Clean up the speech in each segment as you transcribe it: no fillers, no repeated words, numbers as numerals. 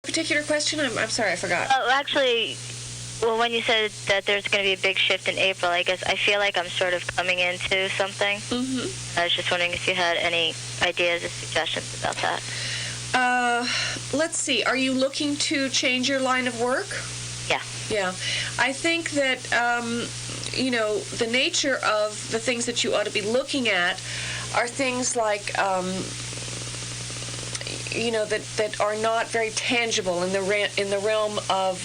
Particular question? I'm sorry, I forgot. Oh, actually, well, when you said that there's going to be a big shift in April, I guess I feel like I'm sort of coming into something. Mm-hmm. I was just wondering if you had any ideas or suggestions about that. Let's see. Are you looking to change your line of work? Yeah. Yeah. I think that, the nature of the things that you ought to be looking at are things like, that are not very tangible in the realm of,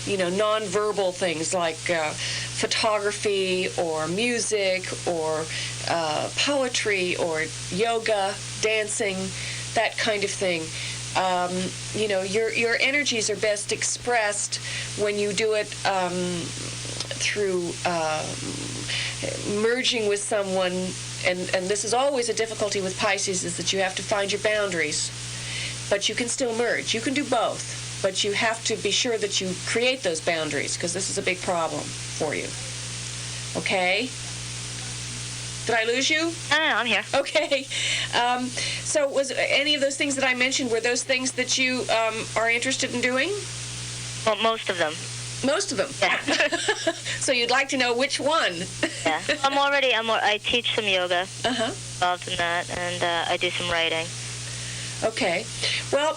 nonverbal things like photography or music or poetry or yoga, dancing, that kind of thing. Your energies are best expressed when you do it through merging with someone, and this is always a difficulty with Pisces, is that you have to find your boundaries, but you can still merge. You can do both, but you have to be sure that you create those boundaries, because this is a big problem for you. Okay? Did I lose you? No, I'm here. Okay. So was any of those things that I mentioned, were those things that you are interested in doing? Well, most of them. Most of them? Yeah. So you'd like to know which one? Yeah. I teach some yoga. Involved in that, and I do some writing. Okay. Well,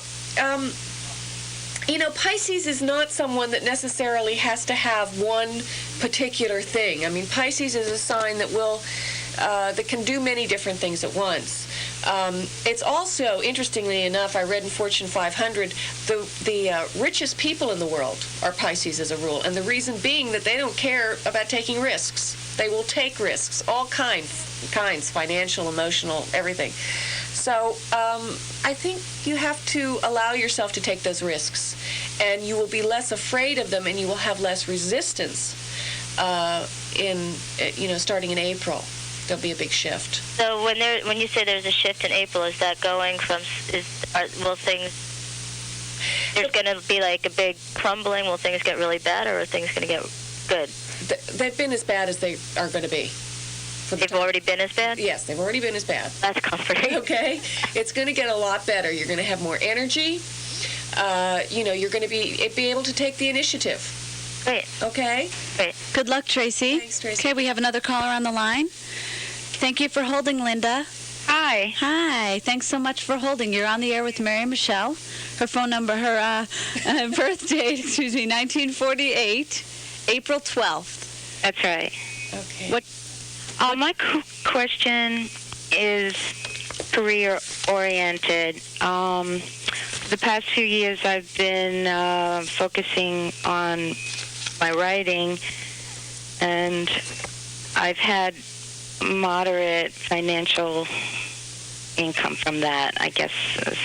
Pisces is not someone that necessarily has to have one particular thing. I mean, Pisces is a sign that that can do many different things at once. It's also, interestingly enough, I read in Fortune 500, the richest people in the world are Pisces as a rule, and the reason being that they don't care about taking risks. They will take risks, all kinds, financial, emotional, everything. So I think you have to allow yourself to take those risks, and you will be less afraid of them, and you will have less resistance starting in April. There'll be a big shift. So when you say there's a shift in April, is that going from there's going to be like a big crumbling? Will things get really bad, or are things going to get good? They've been as bad as they are going to be. They've already been as bad? Yes, they've already been as bad. That's comforting. Okay? It's going to get a lot better. You're going to have more energy. You're going to be able to take the initiative. Great. Okay? Great. Good luck, Tracy. Thanks, Tracy. Okay, we have another caller on the line. Thank you for holding, Linda. Hi. Hi. Thanks so much for holding. You're on the air with Mary Michele. Her phone number, her birth date, 1948, April 12th. That's right. Okay. My question is career-oriented. The past few years I've been focusing on my writing, and I've had moderate financial income from that, I guess is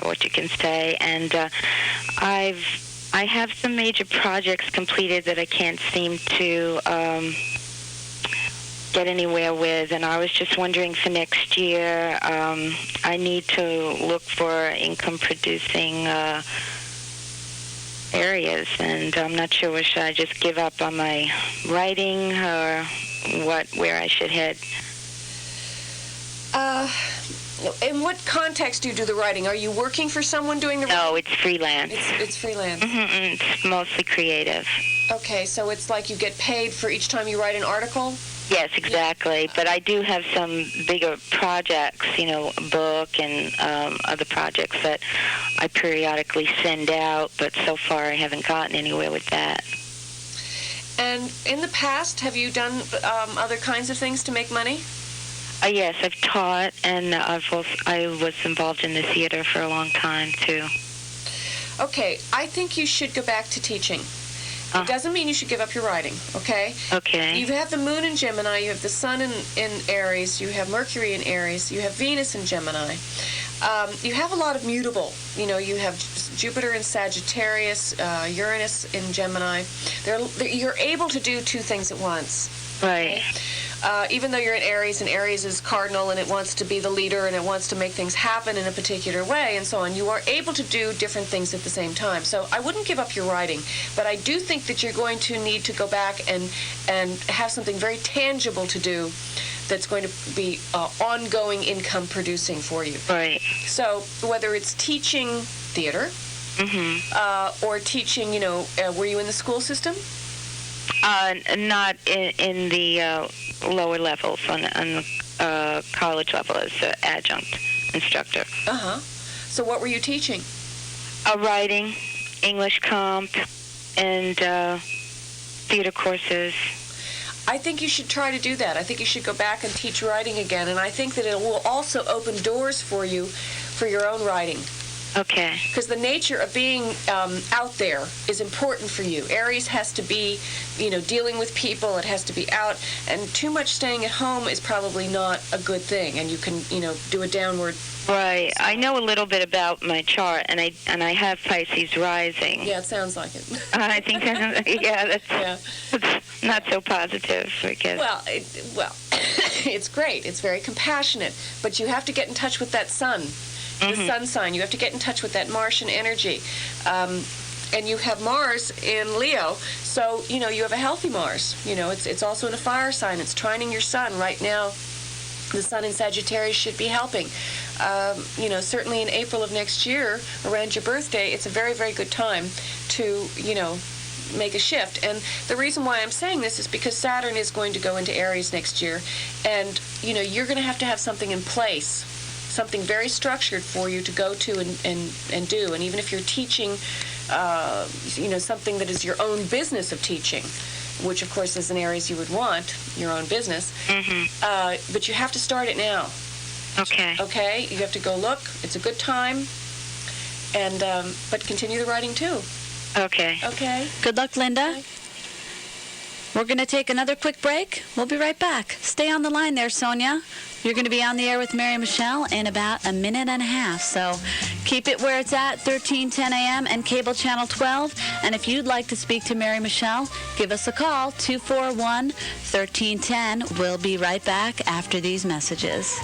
what you can say. And I have some major projects completed that I can't seem to get anywhere with, and I was just wondering for next year, I need to look for income-producing areas, and I'm not sure, should I just give up on my writing, or where I should head? In what context do you do the writing? Are you working for someone doing the writing? No, it's freelance. It's freelance. Mm-hmm, it's mostly creative. Okay, so it's like you get paid for each time you write an article? Yes, exactly. But I do have some bigger projects, a book and other projects that I periodically send out, but so far I haven't gotten anywhere with that. And in the past, have you done other kinds of things to make money? Yes, I've taught, and I was involved in the theater for a long time, too. Okay, I think you should go back to teaching. It doesn't mean you should give up your writing, okay? Okay. You have the moon in Gemini, you have the sun in Aries, you have Mercury in Aries, you have Venus in Gemini. You have a lot of mutable. You have Jupiter in Sagittarius, Uranus in Gemini. You're able to do two things at once. Right. Even though you're in Aries, and Aries is cardinal, and it wants to be the leader, and it wants to make things happen in a particular way, and so on, you are able to do different things at the same time. So I wouldn't give up your writing, but I do think that you're going to need to go back and have something very tangible to do that's going to be ongoing income producing for you. Right. So whether it's teaching theater, or teaching, were you in the school system? Not in the lower levels, on the college level as an adjunct instructor. Uh-huh. So what were you teaching? Writing, English comp, and theater courses. I think you should try to do that. I think you should go back and teach writing again, and I think that it will also open doors for you for your own writing. Okay. Because the nature of being out there is important for you. Aries has to be, dealing with people. It has to be out. And too much staying at home is probably not a good thing. And you can, do a downward. Right. I know a little bit about my chart, and I have Pisces rising. Yeah, it sounds like it. I think, that's not so positive, I guess. Well, it's great. It's very compassionate. But you have to get in touch with that sun. The sun sign. You have to get in touch with that Martian energy. And you have Mars in Leo, so, you have a healthy Mars. It's also in a fire sign. It's trining your sun. Right now, the sun in Sagittarius should be helping. Certainly in April of next year, around your birthday, it's a very, very good time to, make a shift. And the reason why I'm saying this is because Saturn is going to go into Aries next year, and, you're going to have something in place, something very structured for you to go to and do. And even if you're teaching, something that is your own business of teaching, which of course as an Aries you would want, your own business, but you have to start it now. Okay. Okay? You have to go look. It's a good time. And but continue the writing too. Okay. Okay? Good luck, Linda. Okay. We're going to take another quick break. We'll be right back. Stay on the line there, Sonia. You're going to be on the air with Mary Michele in about a minute and a half. So keep it where it's at, 1310 a.m. and cable channel 12. And if you'd like to speak to Mary Michele, give us a call, 241-1310. We'll be right back after these messages.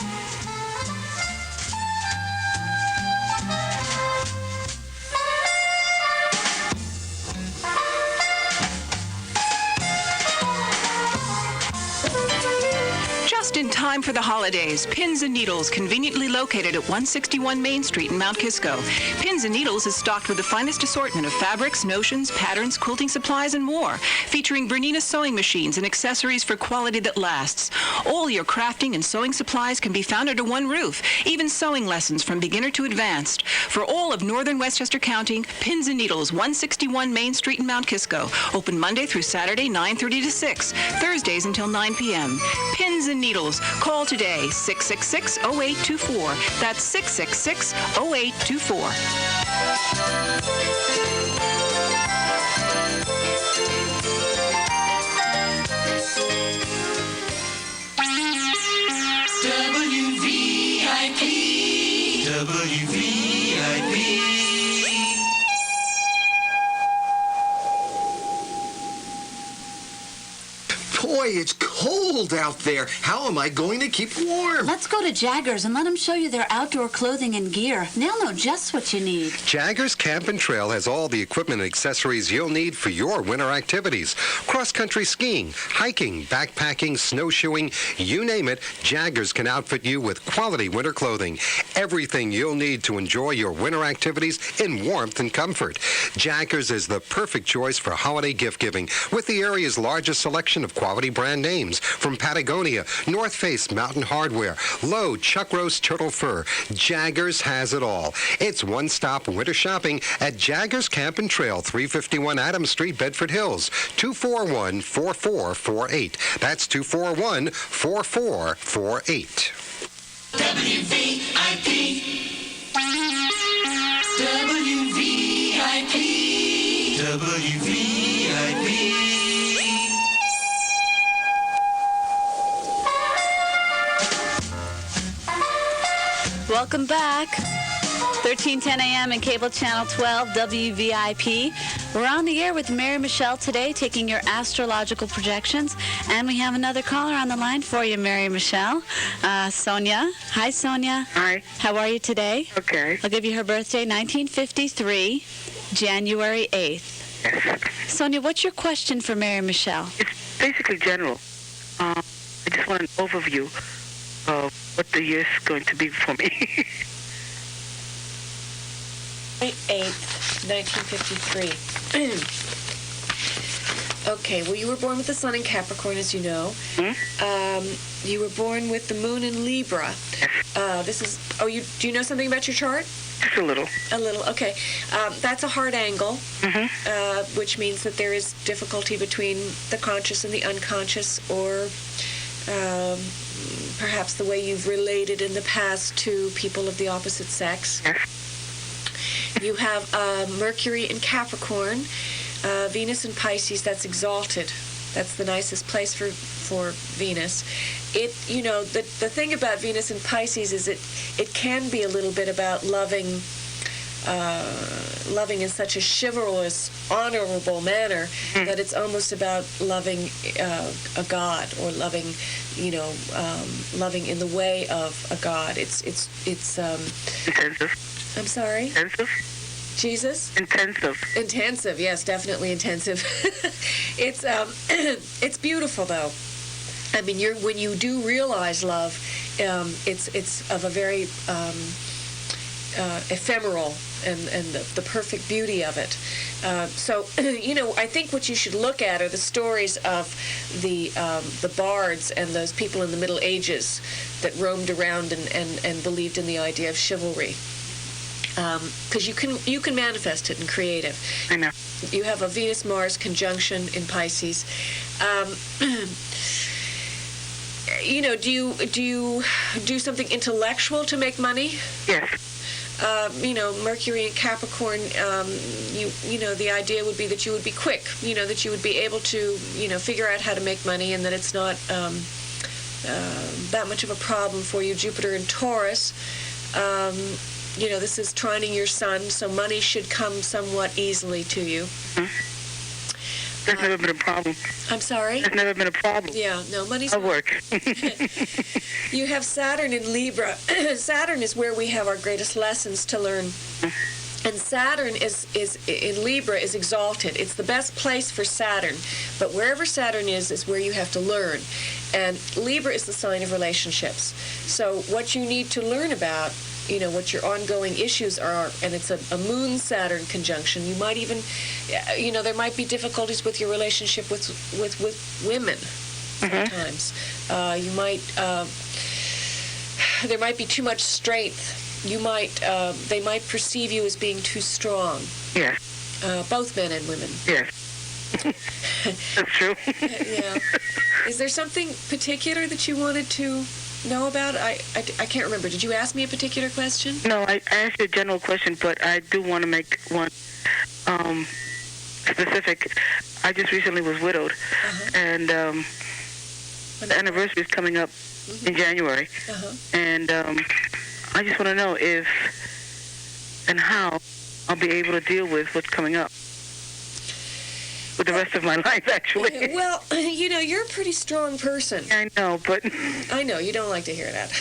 Just in time for the holidays, Pins and Needles, conveniently located at 161 Main Street in Mount Kisco. Pins and Needles is stocked with the finest assortment of fabrics, notions, patterns, quilting supplies, and more, featuring Bernina sewing machines and accessories for quality that lasts. All your crafting and sewing supplies can be found under one roof, even sewing lessons from beginner to advanced. For all of northern Westchester County, Pins and Needles, 161 Main Street in Mount Kisco. Open Monday through Saturday, 9:30 to 6. Thursdays until 9 p.m. Pins and Needles. Call today, 666-0824. That's 666-0824. WVIP. Boy, it's cold out there. How am I going to keep warm? Let's go to Jaggers and let them show you their outdoor clothing and gear. They'll know just what you need. Jaggers Camp and Trail has all the equipment and accessories you'll need for your winter activities. Cross-country skiing, hiking, backpacking, snowshoeing, you name it, Jaggers can outfit you with quality winter clothing. Everything you'll need to enjoy your winter activities in warmth and comfort. Jaggers is the perfect choice for holiday gift-giving with the area's largest selection of quality brand names from Patagonia, North Face Mountain Hardwear, Lowe, Chuck Rose Turtle Fur. Jaggers has it all. It's one-stop winter shopping at Jaggers Camp and Trail, 351 Adams Street, Bedford Hills, 241-4448. That's 241-4448. WVIP. WVIP. WVIP. Welcome back. 1310 a.m. and cable channel 12, WVIP. We're on the air with Mary Michele today, taking your astrological projections. And we have another caller on the line for you, Mary Michele. Sonia. Hi, Sonia. Hi. How are you today? Okay. I'll give you her birthday, 1953, January 8th. Yes. Sonia, what's your question for Mary Michele? It's basically general. I just want an overview of what the year's going to be for me. 8th, 1953. Okay, well, you were born with the sun in Capricorn, as you know. You were born with the moon in Libra. Do you know something about your chart? Just a little. A little, okay. That's a hard angle, which means that there is difficulty between the conscious and the unconscious, or perhaps the way you've related in the past to people of the opposite sex. You have Mercury in Capricorn, Venus in Pisces. That's exalted. That's the nicest place for Venus. The thing about Venus in Pisces is it can be a little bit about loving in such a chivalrous, honorable manner that it's almost about loving a god, or loving in the way of a god. It's Intensive. I'm sorry? Intensive? Jesus? Intensive, yes, definitely intensive. It's beautiful, though. I mean, when you do realize love, it's of a very ephemeral and the perfect beauty of it. So I think what you should look at are the stories of the bards and those people in the Middle Ages that roamed around and believed in the idea of chivalry. Because you can manifest it in creative. I know. You have a Venus-Mars conjunction in Pisces. Do you do something intellectual to make money? Yes. Mercury in Capricorn, the idea would be that you would be quick, that you would be able to, figure out how to make money, and that it's not that much of a problem for you. Jupiter in Taurus, this is trining your sun, so money should come somewhat easily to you. That's never been a problem. I'm sorry? That's never been a problem. Yeah, no, money's... I'll work. You have Saturn in Libra. Saturn is where we have our greatest lessons to learn. And Saturn is in Libra is exalted. It's the best place for Saturn. But wherever Saturn is where you have to learn. And Libra is the sign of relationships. So what you need to learn about, what your ongoing issues are, and it's a Moon-Saturn conjunction. You might even, there might be difficulties with your relationship with women sometimes. You might, there might be too much strength. They might perceive you as being too strong. Yes. Both men and women. Yes. That's true. Yeah. Is there something particular that you wanted to know about? I can't remember. Did you ask me a particular question? No, I asked you a general question, but I do want to make one specific. I just recently was widowed, and the anniversary is coming up in January, and I just want to know if and how I'll be able to deal with what's coming up with the rest of my life, actually. Well, you're a pretty strong person. I know, but... I know, you don't like to hear that.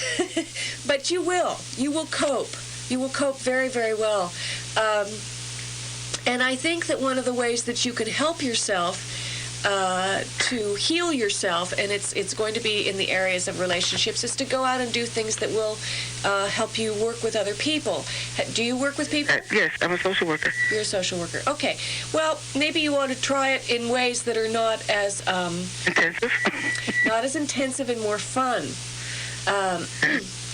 But you will. You will cope. You will cope very, very well. And I think that one of the ways that you can help yourself to heal yourself, and it's going to be in the areas of relationships, is to go out and do things that will help you work with other people. Do you work with people? Yes, I'm a social worker. You're a social worker. Okay. Well, maybe you want to try it in ways that are not as... intensive? Not as intensive and more fun.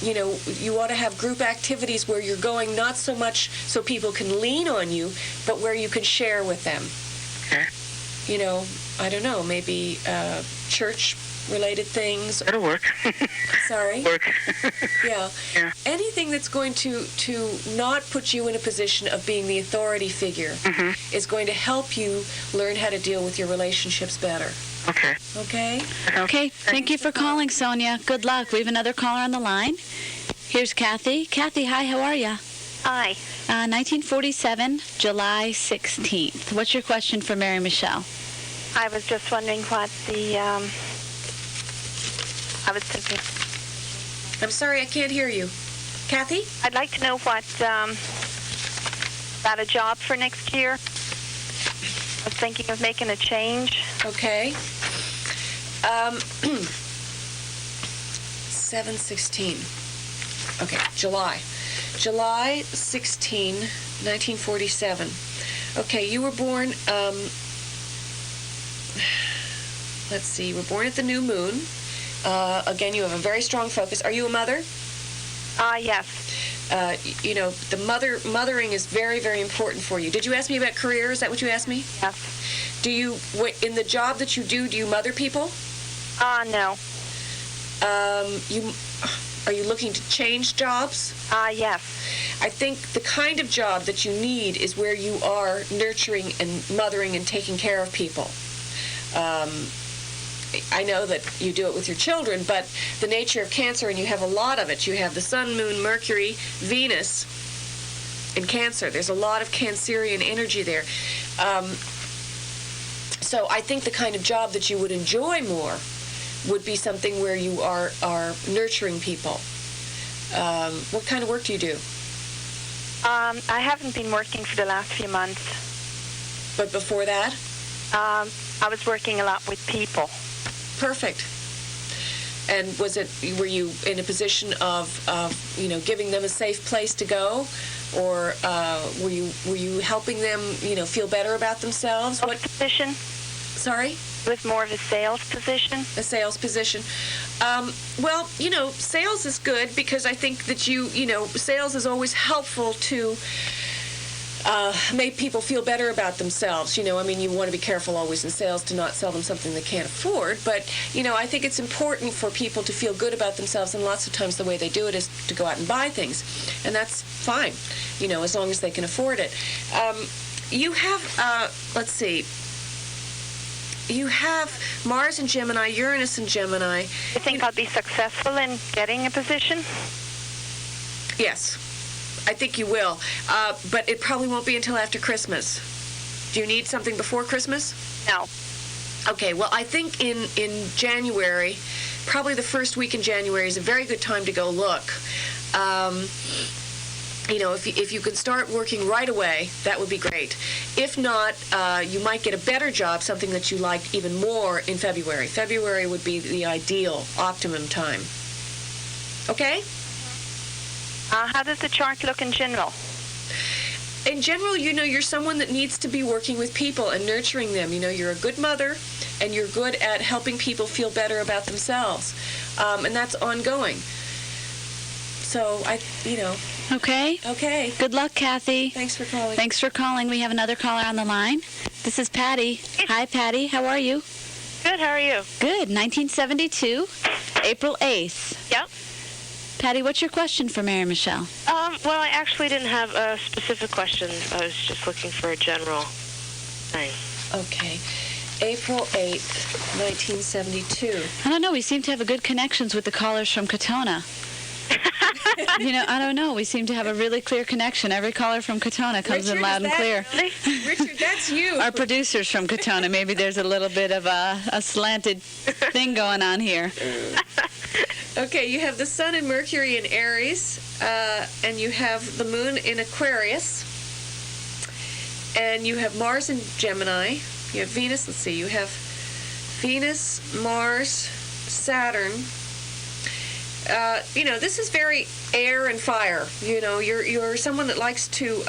You ought to have group activities where you're going not so much so people can lean on you, but where you can share with them. Okay. I don't know, maybe church-related things. That'll work. Sorry? Work. Yeah. Anything that's going to not put you in a position of being the authority figure is going to help you learn how to deal with your relationships better. Okay. Okay? Okay, thank you for calling, Sonia. Good luck. We have another caller on the line. Here's Kathy. Kathy, hi, how are you? Hi. 1947, July 16th. What's your question for Mary Michele? I was just wondering what I was thinking. I'm sorry, I can't hear you. Kathy? I'd like to know what about a job for next year. I was thinking of making a change. Okay. 7/16. Okay, July. July 16, 1947. Okay, you were born, let's see, you were born at the new moon. Again, you have a very strong focus. Are you a mother? Yes. You know, the mothering is very, very important for you. Did you ask me about career? Is that what you asked me? Yes. Do you, in the job that you do you mother people? No. Are you looking to change jobs? Yes. I think the kind of job that you need is where you are nurturing and mothering and taking care of people. I know that you do it with your children, but the nature of Cancer, and you have a lot of it. You have the Sun, Moon, Mercury, Venus in Cancer. There's a lot of Cancerian energy there. So I think the kind of job that you would enjoy more would be something where you are nurturing people. What kind of work do you do? I haven't been working for the last few months. But before that? I was working a lot with people. Perfect. And were you in a position of giving them a safe place to go, or were you helping them feel better about themselves? What position? Sorry? It was more of a sales position. A sales position. Well, sales is good because I think that sales is always helpful to make people feel better about themselves. You want to be careful always in sales to not sell them something they can't afford. But, I think it's important for people to feel good about themselves, and lots of times the way they do it is to go out and buy things. And that's fine, as long as they can afford it. You have, let's see, you have Mars in Gemini, Uranus in Gemini. You think I'll be successful in getting a position? Yes. I think you will, but it probably won't be until after Christmas. Do you need something before Christmas? No. Okay, well, I think in January, probably the first week in January is a very good time to go look. If you can start working right away, that would be great. If not, you might get a better job, something that you like even more in February. February would be the ideal, optimum time. Okay? How does the chart look in general? In general, you're someone that needs to be working with people and nurturing them. You're a good mother, and you're good at helping people feel better about themselves. And that's ongoing. So, Okay. Okay. Good luck, Kathy. Thanks for calling. Thanks for calling. We have another caller on the line. This is Patty. Hi, Patty. How are you? Good. How are you? Good. 1972, April 8th. Yep. Patty, what's your question for Mary Michele? Well, I actually didn't have a specific question. I was just looking for a general thing. Okay. April 8th, 1972. I don't know. We seem to have a good connections with the callers from Katona. I don't know. We seem to have a really clear connection. Every caller from Katona comes in loud and clear. Richard, that's you. Our producers from Katona. Maybe there's a little bit of a slanted thing going on here. Okay, you have the Sun and Mercury in Aries, and you have the Moon in Aquarius, and you have Mars in Gemini. You have Venus. Let's see. You have Venus, Mars, Saturn. This is very air and fire. You're someone that likes to.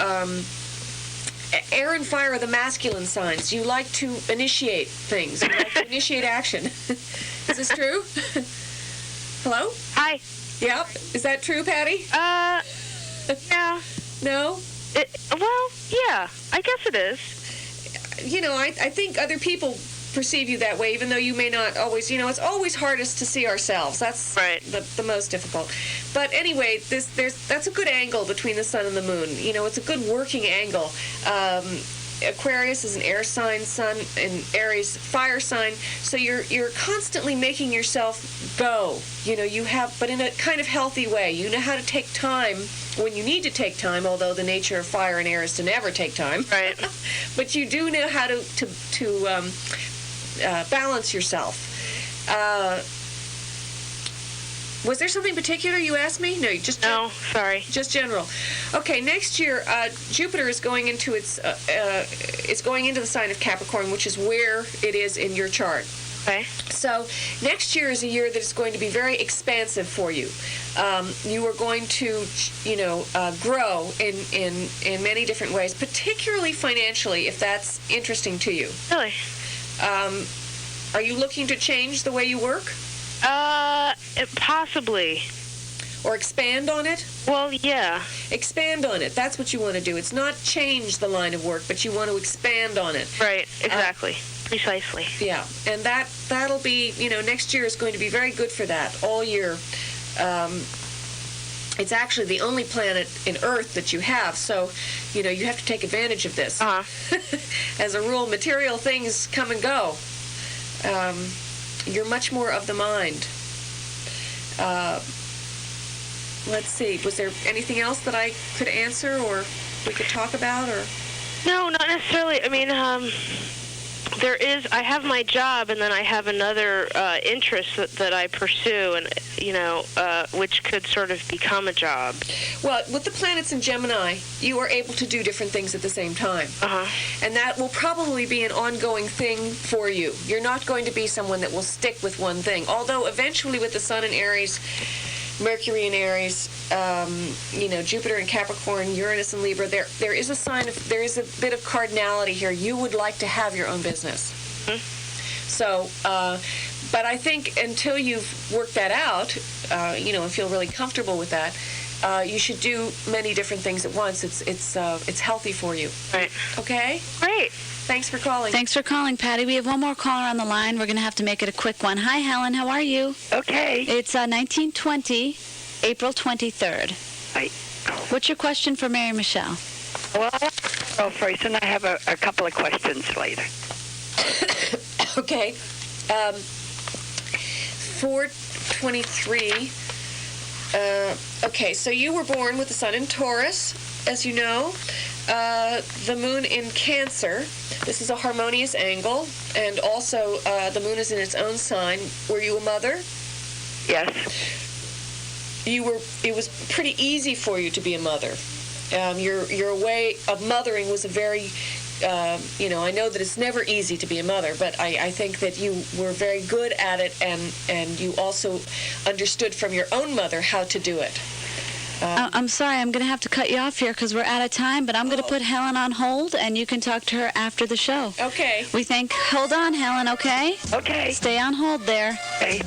Air and fire are the masculine signs. You like to initiate things. You like to initiate action. Is this true? Hello? Hi. Yep. Is that true, Patty? Yeah. No? Well, yeah. I guess it is. I think other people perceive you that way, even though you may not always, it's always hardest to see ourselves. That's right. the most difficult. But anyway, that's a good angle between the Sun and the Moon. It's a good working angle. Aquarius is an air sign, Sun and Aries fire sign. So you're constantly making yourself go. But in a kind of healthy way. You know how to take time when you need to take time, although the nature of fire and air is to never take time. Right. But you do know how to balance yourself. Was there something particular you asked me? No, No, sorry. Just general. Okay, next year Jupiter is going into it's going into the sign of Capricorn, which is where it is in your chart. Okay. So next year is a year that is going to be very expansive for you. You are going to, grow in many different ways, particularly financially, if that's interesting to you. Really? Are you looking to change the way you work Possibly. or expand on it? Well, yeah. Expand on it. That's what you want to do. It's not change the line of work, but you want to expand on it. Right. Exactly. Precisely. Yeah, and that'll be, next year is going to be very good for that all year. It's actually the only planet in Earth that you have, so, you have to take advantage of this. As a rule, material things come and go. You're much more of the mind. Let's see, was there anything else that I could answer or we could talk about? Or No, not necessarily. I mean, I have my job, and then I have another interest that I pursue, and which could sort of become a job. Well, with the planets in Gemini, you are able to do different things at the same time. And that will probably be an ongoing thing for you. You're not going to be someone that will stick with one thing. Although eventually with the Sun in Aries, Mercury in Aries, Jupiter in Capricorn, Uranus in Libra, there is a bit of cardinality here. You would like to have your own business. So, but I think until you've worked that out, and feel really comfortable with that, you should do many different things at once. It's healthy for you. Right. Okay? Great. Thanks for calling. Thanks for calling, Patty. We have one more caller on the line. We're going to have to make it a quick one. Hi, Helen. How are you? Okay. It's 1920, April 23rd. Right. What's your question for Mary Michele? Well, I want to go first, and I have a couple of questions later. Okay. 423. Okay, so you were born with the sun in Taurus, as you know. The moon in Cancer. This is a harmonious angle, and also the moon is in its own sign. Were you a mother? Yes. It was pretty easy for you to be a mother. Your way of mothering was a very, I know that it's never easy to be a mother, but I think that you were very good at it, and you also understood from your own mother how to do it. I'm sorry, I'm going to have to cut you off here because we're out of time, but I'm going to put Helen on hold, and you can talk to her after the show. Okay. Hold on, Helen, okay? Okay. Stay on hold there. Okay.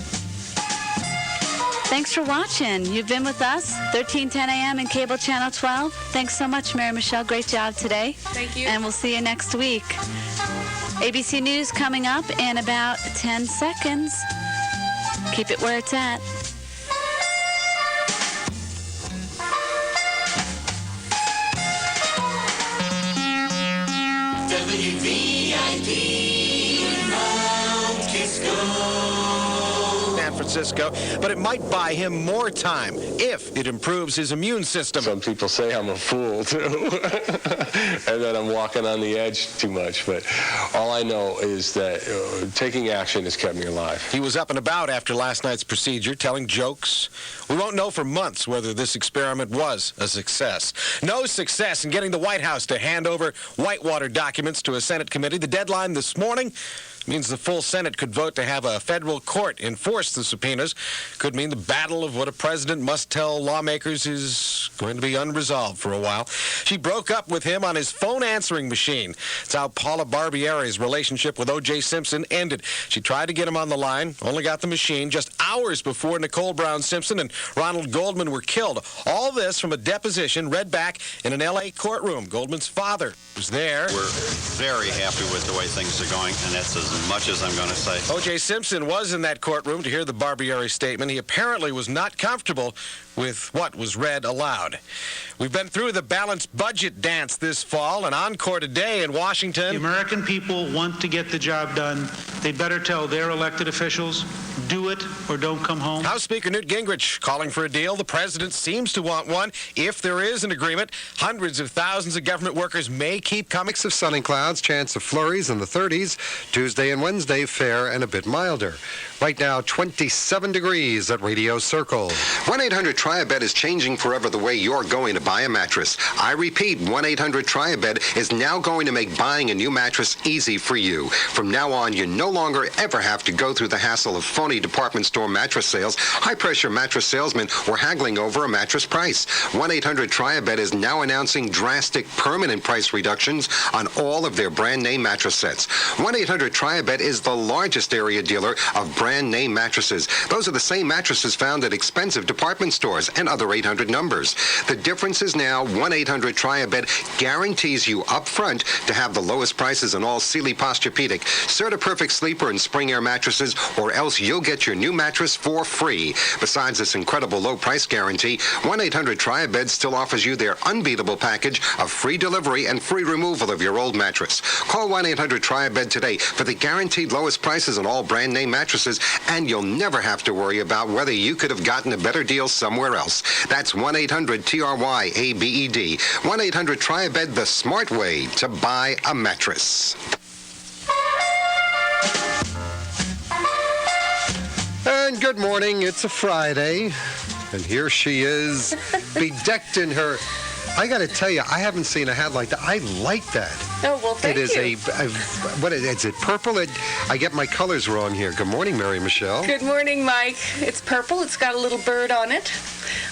Thanks for watching. You've been with us, 1310 a.m. in Cable Channel 12. Thanks so much, Mary Michele. Great job today. Thank you. And we'll see you next week. ABC News coming up in about 10 seconds. Keep it where it's at. San Francisco, but it might buy him more time if it improves his immune system. Some people say I'm a fool, too, and that I'm walking on the edge too much, but all I know is that taking action has kept me alive. He was up and about after last night's procedure, telling jokes. We won't know for months whether this experiment was a success. No success in getting the White House to hand over Whitewater documents to a Senate committee. The deadline this morning means the full Senate could vote to have a federal court enforce the subpoenas. Could mean the battle of what a president must tell lawmakers is going to be unresolved for a while. She broke up with him on his phone answering machine. It's how Paula Barbieri's relationship with O.J. Simpson ended. She tried to get him on the line, only got the machine just hours before Nicole Brown Simpson and Ronald Goldman were killed. All this from a deposition read back in an L.A. courtroom. Goldman's father was there. We're very happy with the way things are going, and that's as much as I'm going to say. O.J. Simpson was in that courtroom to hear the Barbieri statement. He apparently was not comfortable with what was read aloud. We've been through the balanced budget dance this fall, and encore today in Washington. The American people want to get the job done. They better tell their elected officials, do it or don't come home. House Speaker Newt Gingrich calling for a deal. The president seems to want one. If there is an agreement, hundreds of thousands of government workers may keep coming. Mix of sun and clouds, chance of flurries in the 30s. Tuesday and Wednesday, fair and a bit milder. Right now, 27 degrees at Radio Circle. 1-800-TRY-A-BED is changing forever the way you're going to buy a mattress. I repeat, 1-800-TRY-A-BED is now going to make buying a new mattress easy for you. From now on, you no longer ever have to go through the hassle of phony department store mattress sales, high-pressure mattress salesmen, or haggling over a mattress price. 1-800-TRY-A-BED is now announcing drastic permanent price reductions on all of their brand-name mattress sets. 1-800-TRY-A-BED is the largest area dealer of brand-name mattresses. Those are the same mattresses found at expensive department stores and other 800 numbers. The difference is now 1-800-TRY-A-BED guarantees you up front to have the lowest prices on all Sealy Posturepedic, Certa-Perfect Sleeper, and Spring Air mattresses, or else you'll get your new mattress for free. Besides this incredible low price guarantee, 1-800-TRY-A-BED still offers you their unbeatable package of free delivery and free removal of your old mattress. Call 1-800-TRY-A-BED today for the guaranteed lowest prices on all brand-name mattresses, and you'll never have to worry about whether you could have gotten a better deal somewhere else. That's 1-800-TRY-A-BED. 1-800-TRY-A-BED, the smart way to buy a mattress. And good morning. It's a Friday, and here she is, bedecked in her... I got to tell you, I haven't seen a hat like that. I like that. Oh, well, thank you. It is what is it, purple? I get my colors wrong here. Good morning, Mary Michele. Good morning, Mike. It's purple. It's got a little bird on it.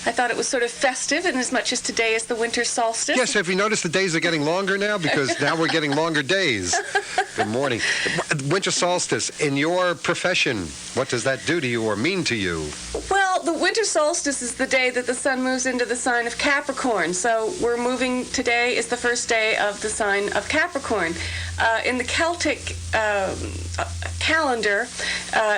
I thought it was sort of festive, in as much as today is the winter solstice. Yes, have you noticed the days are getting longer now? Because now we're getting longer days. Good morning. Winter solstice, in your profession, what does that do to you or mean to you? Well, the winter solstice is the day that the sun moves into the sign of Capricorn. So today is the first day of the sign of Capricorn. In the Celtic calendar,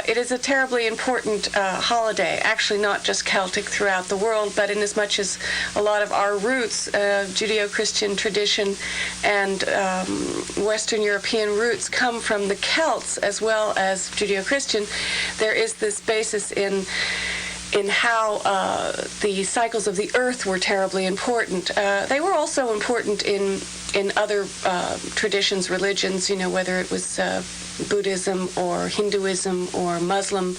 it is a terribly important holiday. Actually, not just Celtic, throughout the world, but in as much as a lot of our roots, Judeo-Christian tradition and Western European roots come from the Celts as well as Judeo-Christian, there is this basis in how the cycles of the earth were terribly important. They were also important in other traditions, religions, whether it was Buddhism or Hinduism or Muslim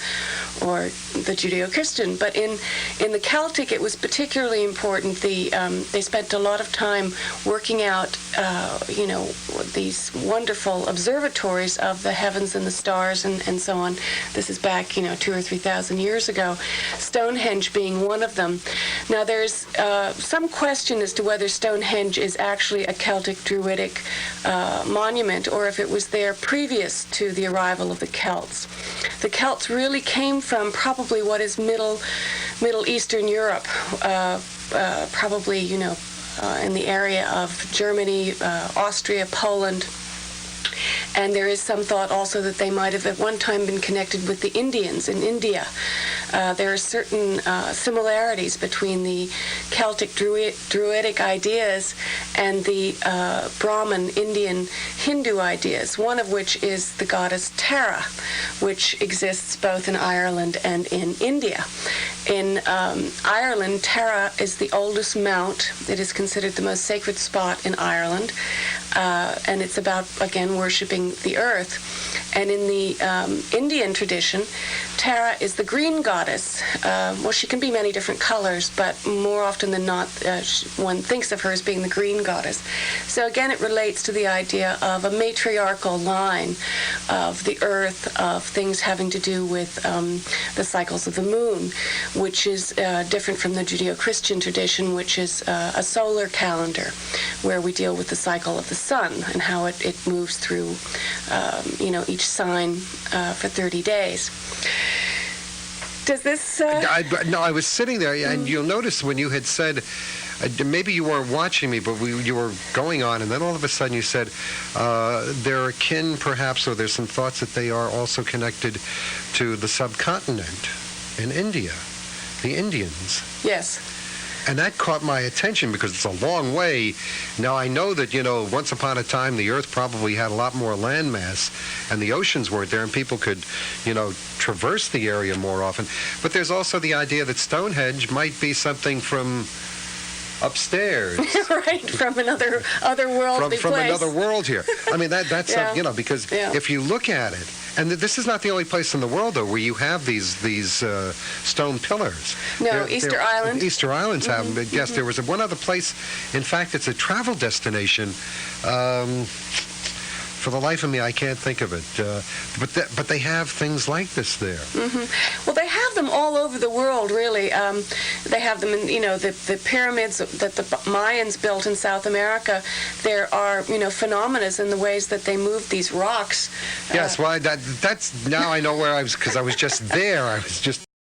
or the Judeo-Christian. But in the Celtic, it was particularly important. They spent a lot of time working out, these wonderful observatories of the heavens and the stars and so on. This is back, 2,000 or 3,000 years ago. Stonehenge being one of them. Now, there's some question as to whether Stonehenge is actually a Celtic Druidic monument, or if it was there previous to the arrival of the Celts. The Celts really came from probably what is Middle Eastern Europe, probably, in the area of Germany, Austria, Poland. And there is some thought also that they might have at one time been connected with the Indians in India. There are certain similarities between the Celtic Druidic ideas and the Brahmin Indian Hindu ideas, one of which is the goddess Tara, which exists both in Ireland and in India. In Ireland, Tara is the oldest mount. It is considered the most sacred spot in Ireland, and it's about, again, worshiping the earth. And in the Indian tradition, Tara is the green goddess. Well, she can be many different colors, but more often than not, one thinks of her as being the green goddess. So again, it relates to the idea of a matriarchal line of the earth, of things having to do with the cycles of the moon, which is different from the Judeo-Christian tradition, which is a solar calendar, where we deal with the cycle of the sun and how it moves through, each sign for 30 days. Does this... No, I was sitting there, and you'll notice when you had said, maybe you weren't watching me, but you were going on, and then all of a sudden you said, they're akin, perhaps, or there's some thoughts that they are also connected to the subcontinent in India, the Indians. Yes. And that caught my attention because it's a long way. Now, I know that, once upon a time, the Earth probably had a lot more landmass, and the oceans weren't there, and people could, traverse the area more often. But there's also the idea that Stonehenge might be something from upstairs. Right, from another otherworldly from place. another world here. I mean, that's Yeah. because Yeah. if you look at it, and this is not the only place in the world, though, where you have these stone pillars. No, Easter Island. Easter Islands have them. But yes, there was one other place. In fact, it's a travel destination. For the life of me, I can't think of it. But they have things like this there. Well, they have them all over the world, really. They have them in, the pyramids that the Mayans built in South America. There are, phenomena in the ways that they move these rocks. Yes, well, that's now I know where I was, because I was just there. I was just